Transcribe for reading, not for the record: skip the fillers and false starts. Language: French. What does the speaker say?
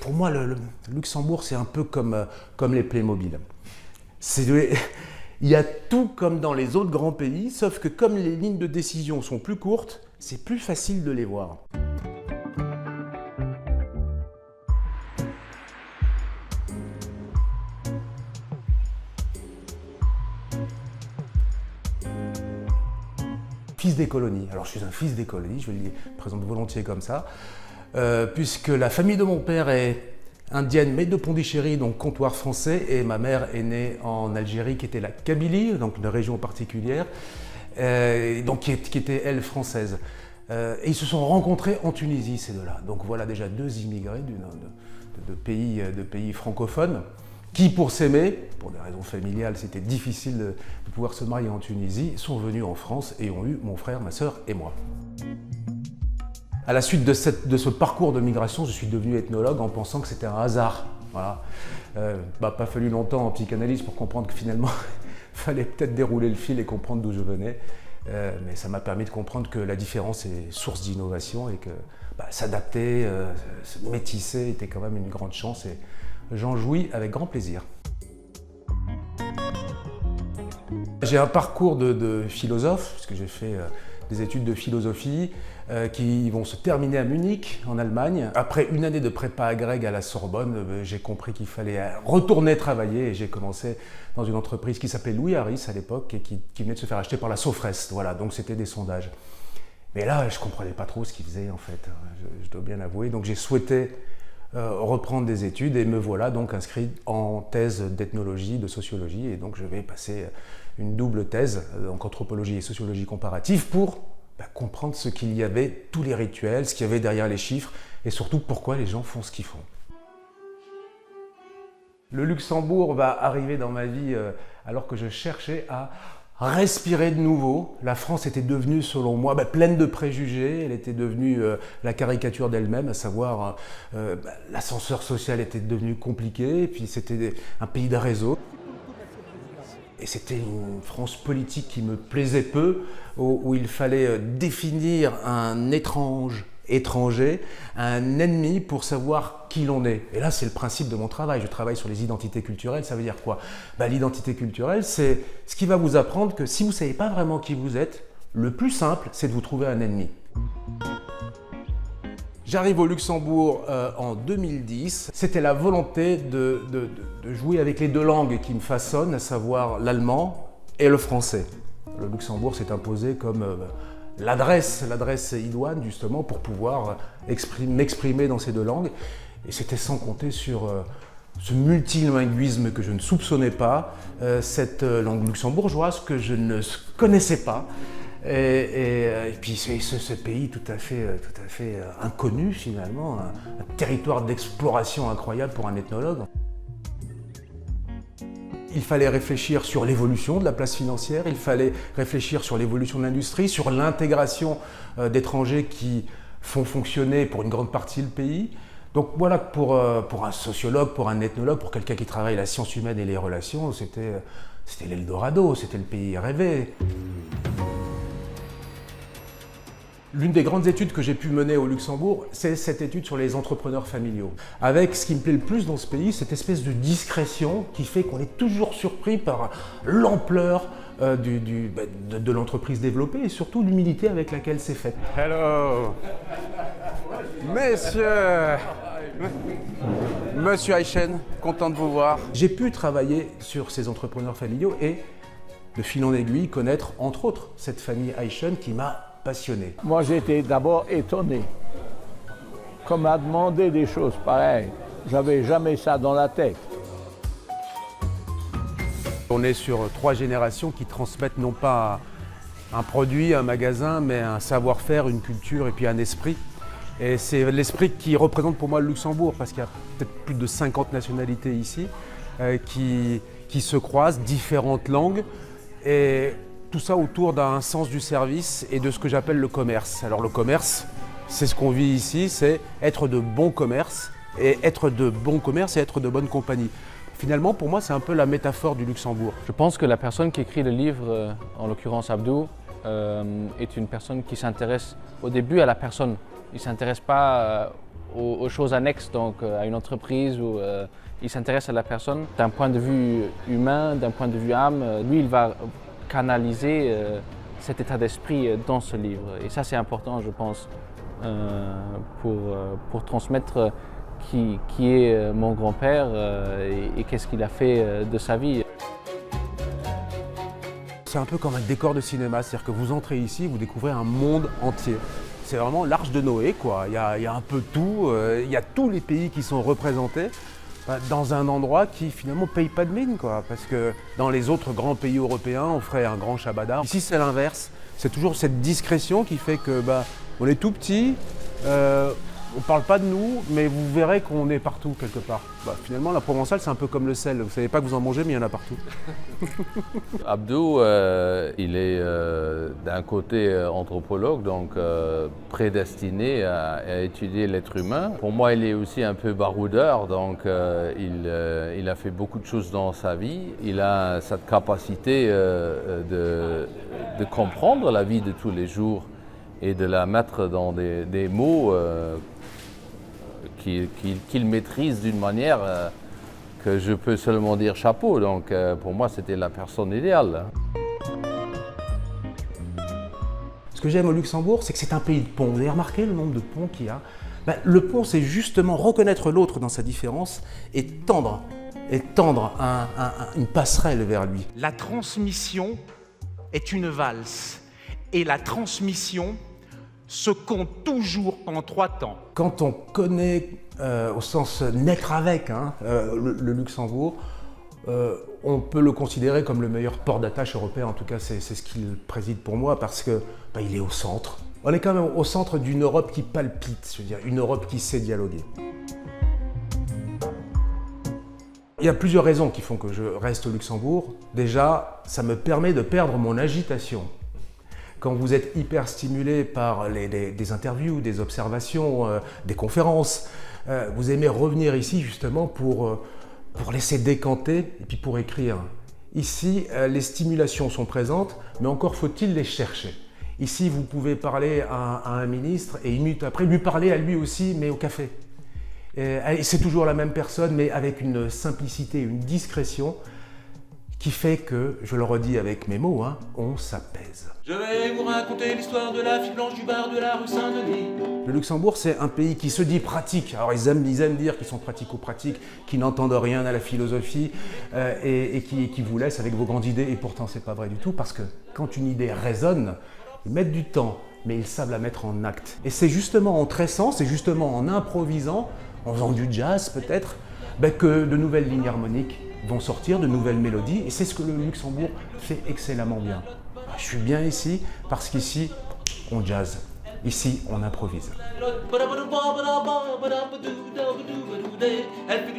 pour moi, le Luxembourg, c'est un peu comme les Playmobil. Il y a tout comme dans les autres grands pays, sauf que comme les lignes de décision sont plus courtes, c'est plus facile de les voir. Fils des colonies. Alors je suis un fils des colonies, je le présente volontiers comme ça, puisque la famille de mon père est indienne, mais de Pondichéry, donc comptoir français, et ma mère est née en Algérie, qui était la Kabylie, donc une région particulière, donc qui était elle française. Et ils se sont rencontrés en Tunisie, ces deux-là. Donc voilà déjà deux immigrés de pays francophones, qui pour s'aimer, pour des raisons familiales, c'était difficile de pouvoir se marier en Tunisie, sont venus en France et ont eu mon frère, ma sœur et moi. À la suite de ce parcours de migration, je suis devenu ethnologue en pensant que c'était un hasard. Voilà. Pas fallu longtemps en psychanalyse pour comprendre que finalement, il fallait peut-être dérouler le fil et comprendre d'où je venais. Mais ça m'a permis de comprendre que la différence est source d'innovation et que s'adapter, se métisser était quand même une grande chance. Et j'en jouis avec grand plaisir. J'ai un parcours de philosophe, puisque j'ai fait des études de philosophie qui vont se terminer à Munich, en Allemagne. Après une année de prépa agrég à la Sorbonne, j'ai compris qu'il fallait retourner travailler et j'ai commencé dans une entreprise qui s'appelait Louis Harris à l'époque et qui venait de se faire acheter par la Sofrest. Voilà, donc c'était des sondages. Mais là, je ne comprenais pas trop ce qu'ils faisaient en fait, je dois bien avouer. Donc j'ai souhaité reprendre des études et me voilà donc inscrit en thèse d'ethnologie, de sociologie et donc je vais passer une double thèse, donc anthropologie et sociologie comparative pour comprendre ce qu'il y avait, tous les rituels, ce qu'il y avait derrière les chiffres et surtout pourquoi les gens font ce qu'ils font. Le Luxembourg va arriver dans ma vie alors que je cherchais à respirer de nouveau. La France était devenue, selon moi, pleine de préjugés. Elle était devenue la caricature d'elle-même, à savoir l'ascenseur social était devenu compliqué, et puis c'était un pays de réseau. Et c'était une France politique qui me plaisait peu, où il fallait définir un étranger, un ennemi pour savoir qui l'on est. Et là, c'est le principe de mon travail. Je travaille sur les identités culturelles. Ça veut dire quoi ? L'identité culturelle, c'est ce qui va vous apprendre que si vous ne savez pas vraiment qui vous êtes, le plus simple, c'est de vous trouver un ennemi. J'arrive au Luxembourg en 2010. C'était la volonté de jouer avec les deux langues qui me façonnent, à savoir l'allemand et le français. Le Luxembourg s'est imposé comme l'adresse idoine justement pour pouvoir m'exprimer dans ces deux langues. Et c'était sans compter sur ce multilinguisme que je ne soupçonnais pas, cette langue luxembourgeoise que je ne connaissais pas. Et puis ce pays tout à fait inconnu finalement, un territoire d'exploration incroyable pour un ethnologue. Il fallait réfléchir sur l'évolution de la place financière, il fallait réfléchir sur l'évolution de l'industrie, sur l'intégration d'étrangers qui font fonctionner pour une grande partie le pays. Donc voilà, pour un sociologue, pour un ethnologue, pour quelqu'un qui travaille la science humaine et les relations, c'était l'Eldorado, c'était le pays rêvé. L'une des grandes études que j'ai pu mener au Luxembourg, c'est cette étude sur les entrepreneurs familiaux. Avec ce qui me plaît le plus dans ce pays, cette espèce de discrétion qui fait qu'on est toujours surpris par l'ampleur de l'entreprise développée et surtout l'humilité avec laquelle c'est fait. Hello, Monsieur Aichen, content de vous voir. J'ai pu travailler sur ces entrepreneurs familiaux et, de fil en aiguille, connaître entre autres cette famille Aichen qui m'a passionné. Moi, j'étais d'abord étonné. Qu'on m'a demandé des choses pareilles. J'avais jamais ça dans la tête. On est sur 3 générations qui transmettent non pas un produit, un magasin, mais un savoir-faire, une culture et puis un esprit. Et c'est l'esprit qui représente pour moi le Luxembourg, parce qu'il y a peut-être plus de 50 nationalités ici qui se croisent, différentes langues. Et tout ça autour d'un sens du service et de ce que j'appelle le commerce. Alors le commerce, c'est ce qu'on vit ici, c'est être de bon commerce et être de bon commerce et être de bonne compagnie. Finalement, pour moi, c'est un peu la métaphore du Luxembourg. Je pense que la personne qui écrit le livre, en l'occurrence Abdou, est une personne qui s'intéresse au début à la personne. Il ne s'intéresse pas aux choses annexes, donc à une entreprise où il s'intéresse à la personne d'un point de vue humain, d'un point de vue âme. Lui, il va canaliser cet état d'esprit dans ce livre. Et ça, c'est important, je pense, pour transmettre qui est mon grand-père et qu'est-ce qu'il a fait de sa vie. C'est un peu comme un décor de cinéma, c'est-à-dire que vous entrez ici, vous découvrez un monde entier. C'est vraiment l'Arche de Noé, quoi. Il y a un peu tout, il y a tous les pays qui sont représentés dans un endroit qui finalement paye pas de mine, quoi. Parce que dans les autres grands pays européens, on ferait un grand chabada. Ici, c'est l'inverse. C'est toujours cette discrétion qui fait que on est tout petit, on parle pas de nous, mais vous verrez qu'on est partout quelque part. Finalement, la provençale, c'est un peu comme le sel. Vous savez pas que vous en mangez, mais il y en a partout. Abdou, il est d'un côté anthropologue, donc prédestiné à étudier l'être humain. Pour moi, il est aussi un peu baroudeur, donc il a fait beaucoup de choses dans sa vie. Il a cette capacité de comprendre la vie de tous les jours et de la mettre dans des mots qu'il maîtrise d'une manière que je peux seulement dire chapeau. Donc pour moi, c'était la personne idéale. Ce que j'aime au Luxembourg, c'est que c'est un pays de ponts. Vous avez remarqué le nombre de ponts qu'il y a? Le pont, c'est justement reconnaître l'autre dans sa différence et tendre une passerelle vers lui. La transmission est une valse et la transmission se compte toujours en 3 temps. Quand on connaît, au sens naître avec, le Luxembourg, on peut le considérer comme le meilleur port d'attache européen. En tout cas, c'est ce qu'il préside pour moi parce que il est au centre. On est quand même au centre d'une Europe qui palpite, je veux dire, une Europe qui sait dialoguer. Il y a plusieurs raisons qui font que je reste au Luxembourg. Déjà, ça me permet de perdre mon agitation. Quand vous êtes hyper stimulé par des interviews, des observations, des conférences, vous aimez revenir ici justement pour laisser décanter et puis pour écrire. Ici, les stimulations sont présentes, mais encore faut-il les chercher. Ici, vous pouvez parler à un ministre et 1 minute après lui parler à lui aussi, mais au café. Et c'est toujours la même personne, mais avec une simplicité, une discrétion qui fait que, je le redis avec mes mots, on s'apaise. Je vais vous raconter l'histoire de la fille blanche du bar de la rue Saint-Denis. Le Luxembourg, c'est un pays qui se dit pratique. Alors ils aiment dire qu'ils sont pratico-pratiques, qu'ils n'entendent rien à la philosophie et qui vous laissent avec vos grandes idées. Et pourtant, c'est pas vrai du tout, parce que quand une idée résonne, ils mettent du temps, mais ils savent la mettre en acte. Et c'est justement en tressant, c'est justement en improvisant, en faisant du jazz peut-être, que de nouvelles lignes harmoniques vont sortir, de nouvelles mélodies, et c'est ce que le Luxembourg fait excellemment bien. Je suis bien ici parce qu'ici, on jazz. Ici, on improvise. Elle fait